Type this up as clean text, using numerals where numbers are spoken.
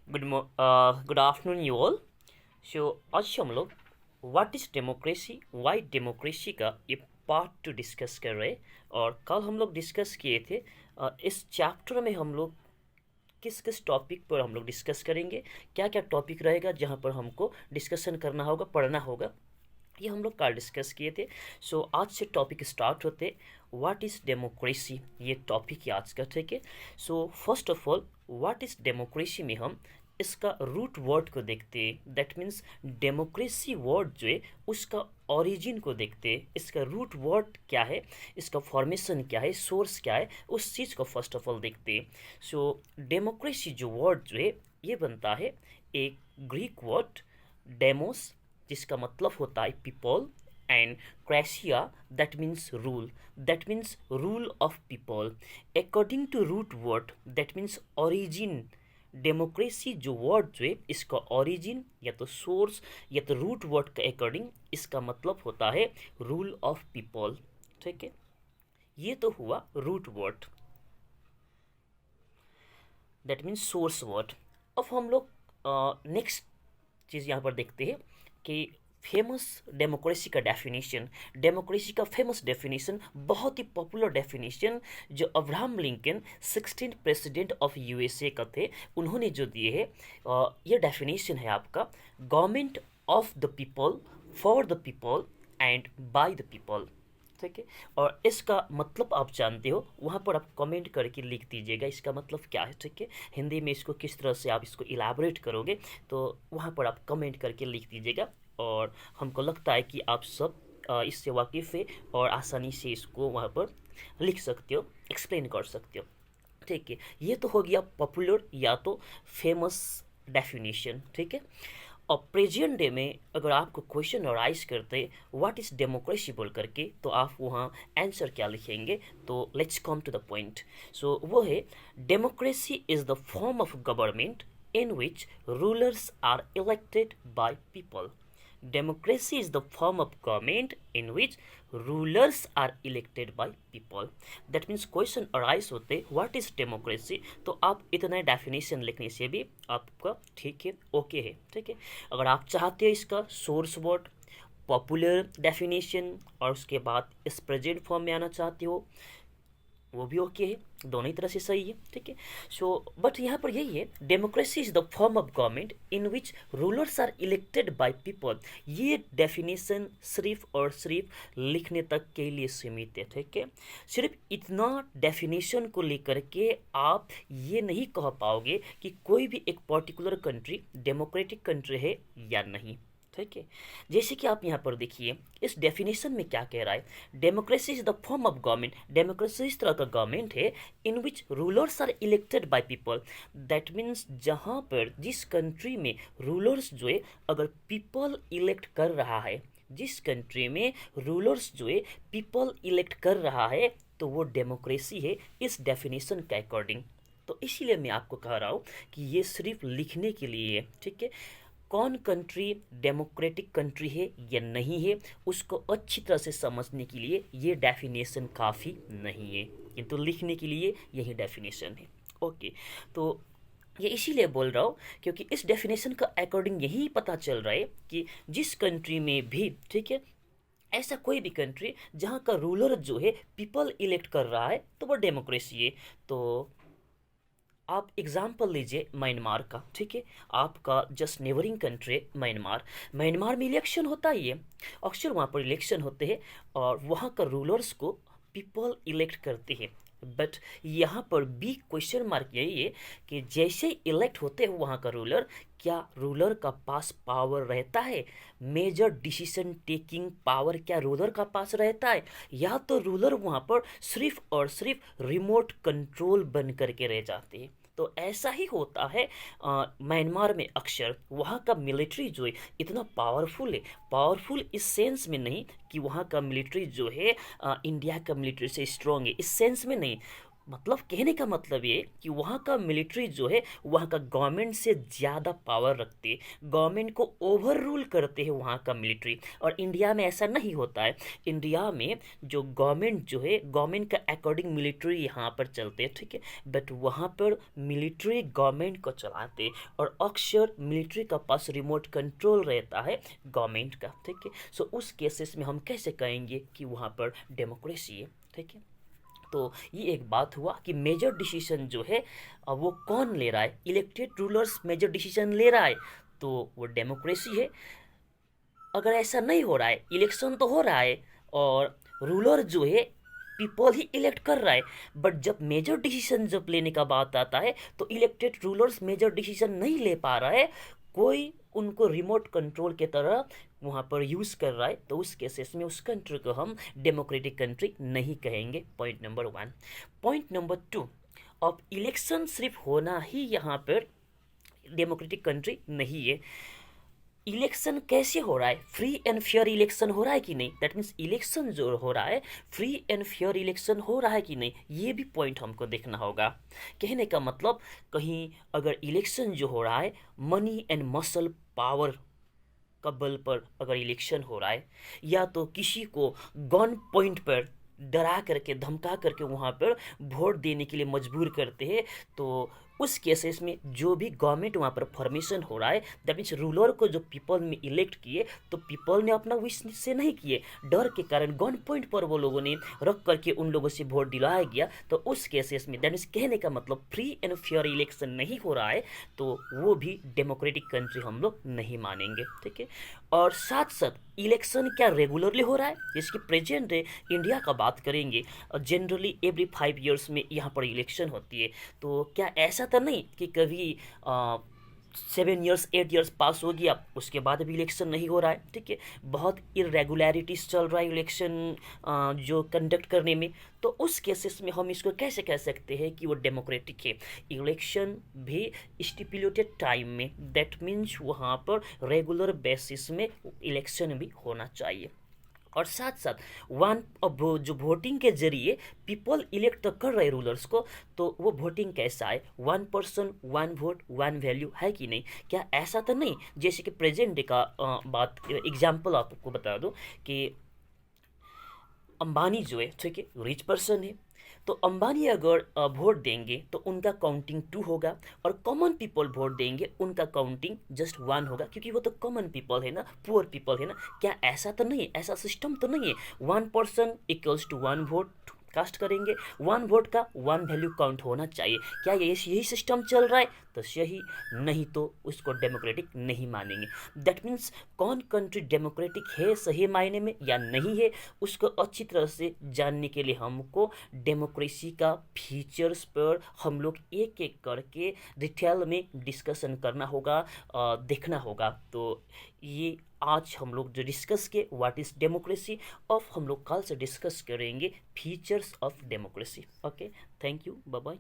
Good afternoon you all. So आज हम लोग what is democracy, why democracy का ये पार्ट टू डिस्कस कर रहे हैं। और कल हम लोग डिस्कस किए थे। इस चैप्टर में हम लोग किस किस टॉपिक पर हम लोग डिस्कस करेंगे, क्या क्या टॉपिक रहेगा जहाँ पर हमको डिस्कशन करना होगा, पढ़ना होगा, ये हम लोग कल डिस्कस किए थे। सो आज से टॉपिक स्टार्ट होते। व्हाट इज़ डेमोक्रेसी, ये टॉपिक ही आज का, ठीक है। So first of all what is democracy में हम इसका रूट वर्ड को देखते हैं। दैट मीन्स डेमोक्रेसी वर्ड जो है उसका ओरिजिन को देखते हैं। इसका रूट वर्ड क्या है, इसका फॉर्मेशन क्या है, सोर्स क्या है, उस चीज़ को फर्स्ट ऑफ ऑल देखते हैं। सो डेमोक्रेसी जो वर्ड जो है ये बनता है एक ग्रीक वर्ड डेमोस, जिसका मतलब होता है पीपल, एंड क्रेसिया that means rule, that means rule of people. According to root word that means origin, democracy जो वर्ड जो है इसका ओरिजिन या तो सोर्स या तो रूट वर्ड के अकॉर्डिंग इसका मतलब होता है रूल ऑफ पीपल, ठीक है। ये तो हुआ root word, that means source word. अब हम लोग नेक्स्ट चीज़ यहाँ पर देखते हैं कि फेमस डेमोक्रेसी का डेफिनेशन, डेमोक्रेसी का फेमस डेफिनेशन, बहुत ही पॉपुलर डेफिनेशन जो Abraham Lincoln 16 president of USA का थे, उन्होंने जो दिए है। ये डेफिनेशन है आपका government of the people, for the people and by the people, ठीक है। और इसका मतलब आप जानते हो, वहाँ पर आप कमेंट करके लिख दीजिएगा इसका मतलब क्या है, ठीक है। हिंदी में इसको किस तरह से आप इसको इलाबोरेट करोगे तो वहाँ पर आप कमेंट करके लिख दीजिएगा। और हमको लगता है कि आप सब इससे वाकिफ़ है और आसानी से इसको वहाँ पर लिख सकते हो, एक्सप्लेन कर सकते हो, ठीक है। ये तो हो गया पॉपुलर या तो फेमस डेफिनेशन, ठीक है। और प्रेजेंट डे में अगर आपको क्वेश्चन अराइज करते व्हाट इज़ डेमोक्रेसी बोल करके, तो आप वहाँ आंसर क्या लिखेंगे, तो let's come to the point. So वो है democracy is the form of government in which rulers are elected by people. Democracy is the form of government in which rulers are elected by people. That means question arise होते what is democracy, तो आप इतना definition लिखने से भी आपका ठीक है, ओके है, ठीक है। अगर आप चाहते हैं इसका सोर्स वर्ड, पॉपुलर डेफिनेशन और उसके बाद इस प्रेजेंट फॉर्म में आना चाहते हो, वो भी ओके है, दोनों ही तरह से सही है, ठीक है। सो बट यहाँ पर यही है, democracy is the form of government in which rulers are elected by people. ये डेफिनेशन सिर्फ और सिर्फ लिखने तक के लिए सीमित है, ठीक है। सिर्फ इतना डेफिनेशन को लेकर के आप ये नहीं कह पाओगे कि कोई भी एक पर्टिकुलर कंट्री डेमोक्रेटिक कंट्री है या नहीं, ठीक है। जैसे कि आप यहाँ पर देखिए इस डेफिनेशन में क्या कह रहा है, democracy is the form of government, democracy इस तरह का गवर्नमेंट है in which rulers are elected by people. That means जहाँ पर जिस कंट्री में रूलर्स जो है अगर पीपल इलेक्ट कर रहा है, जिस कंट्री में रूलर्स जो है पीपल इलेक्ट कर रहा है, तो वो डेमोक्रेसी है इस डेफिनेशन के अकॉर्डिंग। तो इसीलिए मैं आपको कह रहा हूँ कि ये सिर्फ लिखने के लिए है, ठीक है। कौन कंट्री डेमोक्रेटिक कंट्री है या नहीं है उसको अच्छी तरह से समझने के लिए ये डेफिनेशन काफ़ी नहीं है, किंतु लिखने के लिए यही डेफिनेशन है, ओके। तो ये इसीलिए बोल रहा हूँ क्योंकि इस डेफिनेशन का अकॉर्डिंग यही पता चल रहा है कि जिस कंट्री में भी, ठीक है, ऐसा कोई भी कंट्री जहाँ का रूलर जो है पीपल इलेक्ट कर रहा है तो वो डेमोक्रेसी है। तो आप एग्जाम्पल लीजिए म्यांमार का, ठीक है। आपका just neighbouring country Myanmar, Myanmar में इलेक्शन होता ही है, अक्सर वहाँ पर इलेक्शन होते हैं और वहाँ का रूलर्स को पीपल इलेक्ट करते हैं। बट यहाँ पर भी क्वेश्चन मार्क यही है कि जैसे इलेक्ट होते हैं वहाँ का रूलर, क्या रूलर का पास पावर रहता है, मेजर डिसीजन टेकिंग पावर क्या रूलर का पास रहता है, या तो रूलर वहाँ पर सिर्फ और सिर्फ रिमोट कंट्रोल बन करके रह जाते हैं। तो ऐसा ही होता है म्यांमार में अक्सर वहाँ का मिलिट्री जो है इतना पावरफुल है, पावरफुल इस सेंस में नहीं कि वहाँ का मिलिट्री जो है इंडिया का मिलिट्री से स्ट्रॉन्ग है, इस सेंस में नहीं। मतलब कहने का मतलब ये कि वहाँ का मिलिट्री जो है वहाँ का गवर्नमेंट से ज़्यादा पावर रखती है, गवर्नमेंट को ओवर रूल करते हैं वहाँ का मिलिट्री। और इंडिया में ऐसा नहीं होता है। इंडिया में जो गवर्नमेंट जो है गवर्नमेंट का अकॉर्डिंग मिलिट्री यहाँ पर चलते हैं, ठीक है, बट वहाँ पर मिलिट्री गवर्नमेंट को चलाते हैं और अक्सर मिलिट्री का पास रिमोट कंट्रोल रहता है गवर्नमेंट का, ठीक है। सो उस केसेस में हम कैसे कहेंगे कि वहाँ पर डेमोक्रेसी है, ठीक है। तो ये एक बात हुआ कि मेजर डिसीजन जो है वो कौन ले रहा है, इलेक्टेड रूलर्स मेजर डिसीजन ले रहा है तो वो डेमोक्रेसी है। अगर ऐसा नहीं हो रहा है, इलेक्शन तो हो रहा है और रूलर जो है पीपल ही इलेक्ट कर रहा है, बट जब मेजर डिसीजन जब लेने का बात आता है तो इलेक्टेड रूलर्स मेजर डिसीजन नहीं ले पा रहा है, कोई उनको रिमोट कंट्रोल के तरह वहाँ पर यूज़ कर रहा है, तो उस केसेस में उस कंट्री को हम डेमोक्रेटिक कंट्री नहीं कहेंगे। Point number 1। पॉइंट नंबर 2, अब इलेक्शन सिर्फ होना ही यहाँ पर डेमोक्रेटिक कंट्री नहीं है। इलेक्शन कैसे हो रहा है, फ्री एंड फेयर इलेक्शन हो रहा है कि नहीं, दैट मीन्स इलेक्शन जो हो रहा है फ्री एंड फेयर इलेक्शन हो रहा है कि नहीं, ये भी पॉइंट हमको देखना होगा। कहने का मतलब कहीं अगर इलेक्शन जो हो रहा है मनी एंड मसल पावर का बल पर अगर इलेक्शन हो रहा है, या तो किसी को गन पॉइंट पर डरा करके धमका करके वहाँ पर वोट देने के लिए मजबूर करते हैं, तो उस केसेस में जो भी गवर्नमेंट वहाँ पर फॉर्मेशन हो रहा है, दैट मीन्स रूलर को जो पीपल में इलेक्ट किए तो पीपल ने अपना विश से नहीं किए, डर के कारण गन पॉइंट पर वो लोगों ने रख करके उन लोगों से वोट दिलाया गया। तो उस केसेस में दैट मीन्स कहने का मतलब फ्री एंड फेयर इलेक्शन नहीं हो रहा है, तो वो भी डेमोक्रेटिक कंट्री हम लोग नहीं मानेंगे, ठीक है। और साथ साथ इलेक्शन क्या रेगुलरली हो रहा है, जिसकी प्रेजेंट है इंडिया का बात करेंगे, जनरली एवरी 5 ईयर्स में यहाँ पर इलेक्शन होती है, तो क्या ऐसा तो नहीं कि कभी 7 ईयर्स 8 ईयर्स पास हो गया उसके बाद भी इलेक्शन नहीं हो रहा है, ठीक है। बहुत इरेगुलरिटीज चल रहा है इलेक्शन जो कंडक्ट करने में, तो उस केसेस में हम इसको कैसे कह सकते हैं कि वो डेमोक्रेटिक है। इलेक्शन भी स्टिपुलेटेड टाइम में, दैट मीन्स वहाँ पर रेगुलर बेसिस में इलेक्शन भी होना चाहिए। और साथ साथ वन जो वोटिंग के जरिए पीपल इलेक्ट तो कर रहे रूलर्स को, तो वो वोटिंग कैसा है, 1 पर्सन 1 वोट 1 वैल्यू है कि नहीं, क्या ऐसा तो नहीं जैसे कि प्रेजेंट डे का बात एग्जांपल आपको बता दूं कि अंबानी जो है, ठीक है, रिच पर्सन है, तो अंबानी अगर वोट देंगे तो उनका काउंटिंग 2 होगा, और कॉमन पीपल वोट देंगे उनका काउंटिंग जस्ट 1 होगा, क्योंकि वो तो कॉमन पीपल है ना, पुअर पीपल है ना। क्या ऐसा तो नहीं है, ऐसा सिस्टम तो नहीं है 1 person equals to 1 vote cast करेंगे, 1 वोट का 1 वैल्यू काउंट होना चाहिए, क्या यही सिस्टम चल रहा है, तो सही, नहीं तो उसको डेमोक्रेटिक नहीं मानेंगे। दैट मीन्स कौन कंट्री डेमोक्रेटिक है सही मायने में या नहीं है, उसको अच्छी तरह से जानने के लिए हमको डेमोक्रेसी का फीचर्स पर हम लोग एक एक करके डिटेल में डिस्कशन करना होगा, देखना होगा। तो ये आज हम लोग जो डिस्कस किए व्हाट इज़ डेमोक्रेसी, अब हम लोग कल से डिस्कस करेंगे features of democracy. Okay, thank you, bye bye.